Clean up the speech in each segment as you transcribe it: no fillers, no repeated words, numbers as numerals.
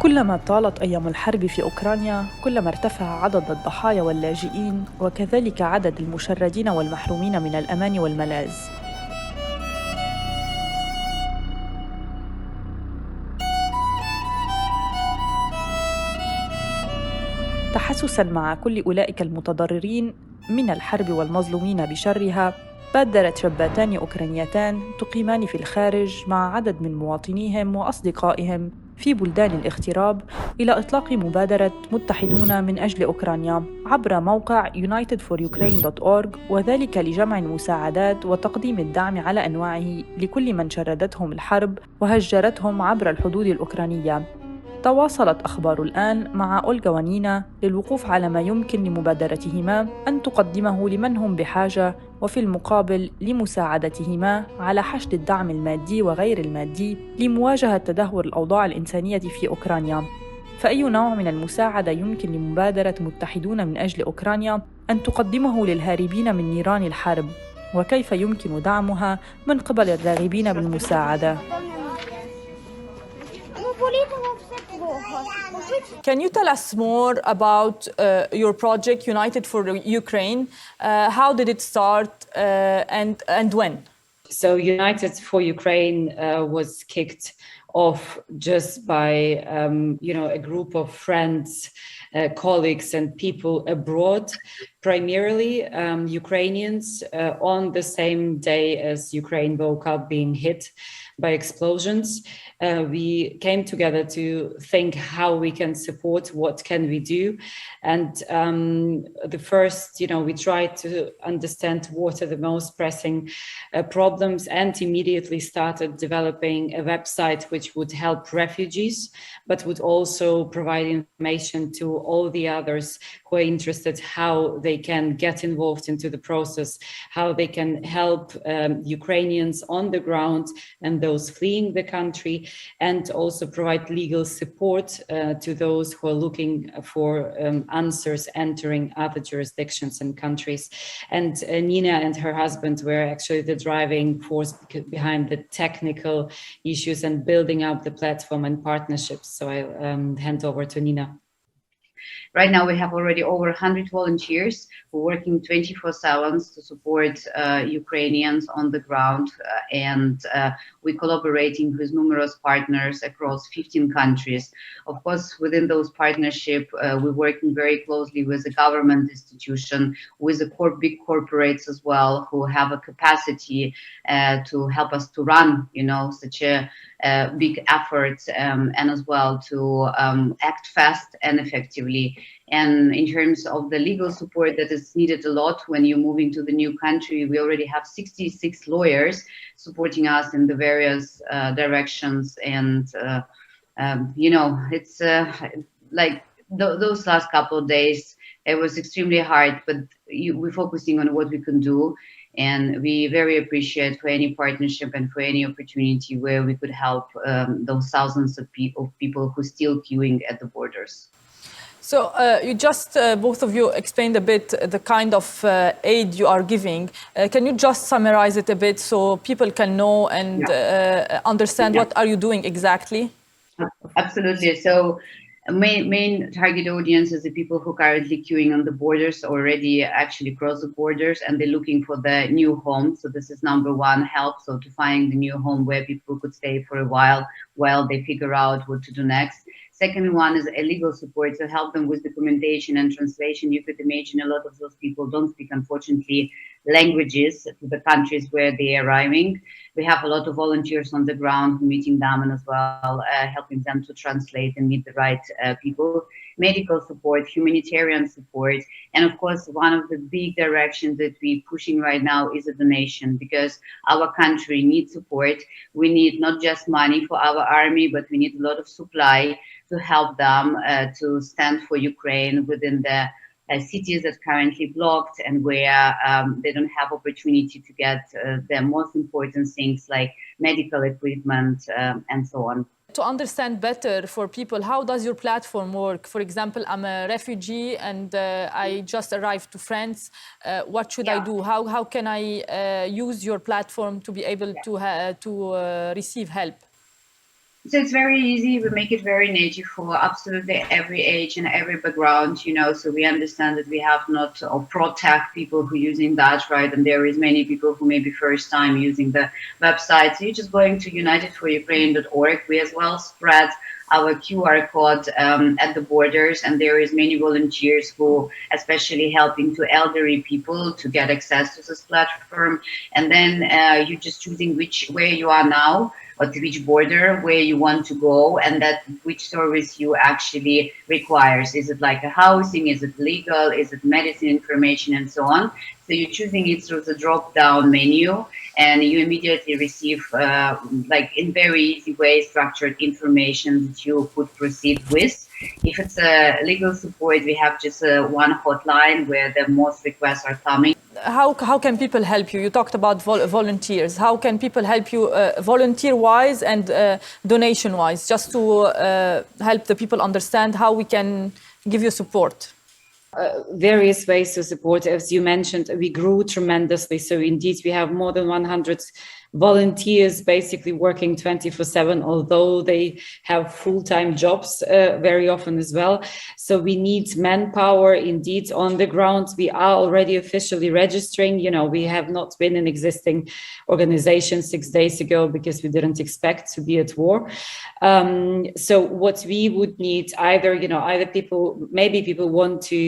كلما طالت أيام الحرب في أوكرانيا، كلما ارتفع عدد الضحايا واللاجئين، وكذلك عدد المشردين والمحرومين من الأمان والملاذ. تحسساً مع كل أولئك المتضررين من الحرب والمظلومين بشرها، بادرت شابتان أوكرانيتان تقيمان في الخارج مع عدد من مواطنيهم وأصدقائهم في بلدان الاغتراب إلى إطلاق مبادرة متحدون من أجل أوكرانيا عبر موقع unitedforukraine.org، وذلك لجمع المساعدات وتقديم الدعم على أنواعه لكل من شردتهم الحرب وهجرتهم عبر الحدود الأوكرانية. تواصلت أخبار الآن مع أولغا ونينا للوقوف على ما يمكن لمبادرتهما أن تقدمه لمن هم بحاجة، وفي المقابل لمساعدتهما على حشد الدعم المادي وغير المادي لمواجهة تدهور الأوضاع الإنسانية في أوكرانيا. فأي نوع من المساعدة يمكن لمبادرة متحدون من أجل أوكرانيا أن تقدمه للهاربين من نيران الحرب؟ وكيف يمكن دعمها من قبل الراغبين بالمساعدة؟ Can you tell us more about your project, United for Ukraine? How did it start and when? So United for Ukraine was kicked off just by, a group of friends, colleagues and people abroad, primarily Ukrainians, on the same day as Ukraine woke up being hit by explosions. We came together to think how we can support, what can we do. And the first, we tried to understand what are the most pressing problems, and immediately started developing a website which would help refugees, but would also provide information to all the others who are interested how they can get involved into the process, how they can help Ukrainians on the ground and those fleeing the country, and also provide legal support to those who are looking for answers entering other jurisdictions and countries. And Nina and her husband were actually the driving force behind the technical issues and building up the platform and partnerships. So I hand over to Nina. Right now, we have already over 100 volunteers who are working 24/7 to support Ukrainians on the ground, and we're collaborating with numerous partners across 15 countries. Of course, within those partnerships, we're working very closely with the government institution, with the big corporates as well, who have a capacity to help us to run, such a big effort, and as well to act fast and effectively. And in terms of the legal support that is needed a lot when you're moving to the new country, we already have 66 lawyers supporting us in the various directions. And, it's like those last couple of days, it was extremely hard, but we're focusing on what we can do. And we very appreciate for any partnership and for any opportunity where we could help those thousands of people who are still queuing at the borders. So you just, both of you explained a bit the kind of aid you are giving. Can you just summarize it a bit so people can know and understand what are you doing exactly? Absolutely. So main target audience is the people who are currently queuing on the borders, already actually cross the borders, and they're looking for the new home. So this is number one, help. So to find the new home where people could stay for a while they figure out what to do next. Second one is a legal support to help them with documentation and translation. You could imagine a lot of those people don't speak, unfortunately, languages to the countries where they are arriving. We have a lot of volunteers on the ground meeting them, and as well helping them to translate and meet the right people. Medical support, humanitarian support, and of course, one of the big directions that we're pushing right now is a donation, because our country needs support. We need not just money for our army, but we need a lot of supply to help them to stand for Ukraine within the cities that are currently blocked and where they don't have opportunity to get the most important things like medical equipment and so on. To understand better for people, how does your platform work? For example, I'm a refugee and I just arrived to France. What should I do? How can I use your platform to be able to receive help? So it's very easy. We make it very native for absolutely every age and every background, you know. So we understand that we have not or protect people who are using Dutch, right? And there is many people who may be first time using the website. So you're just going to unitedforukraine.org. We as well spread our QR code at the borders, and there is many volunteers who especially helping to elderly people to get access to this platform. And then you're just choosing where you are now, or to which border where you want to go, and that which service you actually requires. Is it like a housing? Is it legal? Is it medicine information, and so on? So you're choosing it through the drop-down menu, and you immediately receive, like in very easy way, structured information that you could proceed with. If it's a legal support, we have just one hotline where the most requests are coming. How can people help you? You talked about volunteers. How can people help you volunteer-wise and donation-wise, just to help the people understand how we can give you support? Various ways to support. As you mentioned, we grew tremendously. So indeed, we have more than 100 volunteers basically working 24/7, although they have full-time jobs very often as well. So we need manpower indeed on the ground. We are already officially registering. You know, we have not been an existing organization 6 days ago because we didn't expect to be at war. So what we would need, either people want to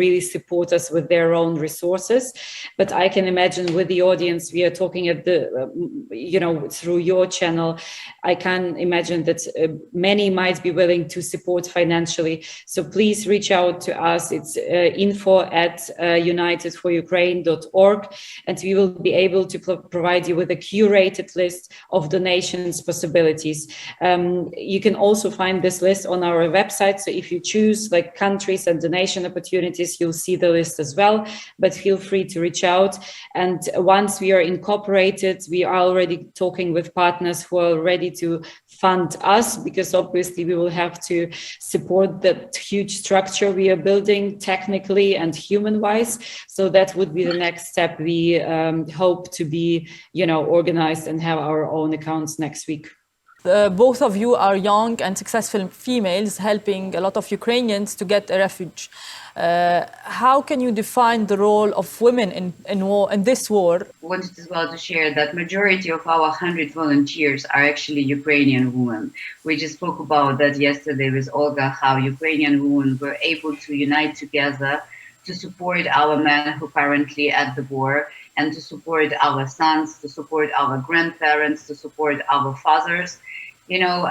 really support us with their own resources, but I can imagine with the audience we are talking at the through your channel, I can imagine that many might be willing to support financially. So please reach out to us. It's info@unitedforukraine.org, and we will be able to provide you with a curated list of donations possibilities. You can also find this list on our website. So if you choose like countries and donation opportunities, you'll see the list as well, but feel free to reach out. And once we are incorporated, we are already talking with partners who are ready to fund us, because obviously we will have to support the huge structure we are building technically and human-wise. So that would be the next step. We hope to be, organized and have our own accounts next week. Both of you are young and successful females helping a lot of Ukrainians to get a refuge. How can you define the role of women in this war? I wanted as well to share that majority of our 100 volunteers are actually Ukrainian women. We just spoke about that yesterday with Olga, how Ukrainian women were able to unite together to support our men who are currently at the war, and to support our sons, to support our grandparents, to support our fathers.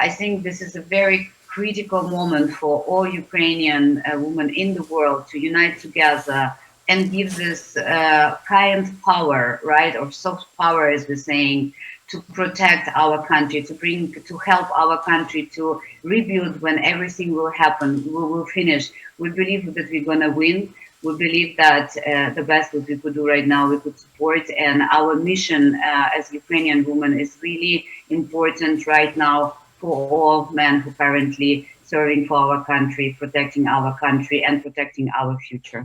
I think this is a very critical moment for all Ukrainian women in the world to unite together and give this kind power, right, or soft power, as we're saying, to protect our country, to help our country to rebuild when everything will happen, we will finish. We believe that we're going to win. We believe that the best what we could do right now, we could support. And our mission as Ukrainian women is really important right now for all men who currently serving for our country, protecting our country and protecting our future.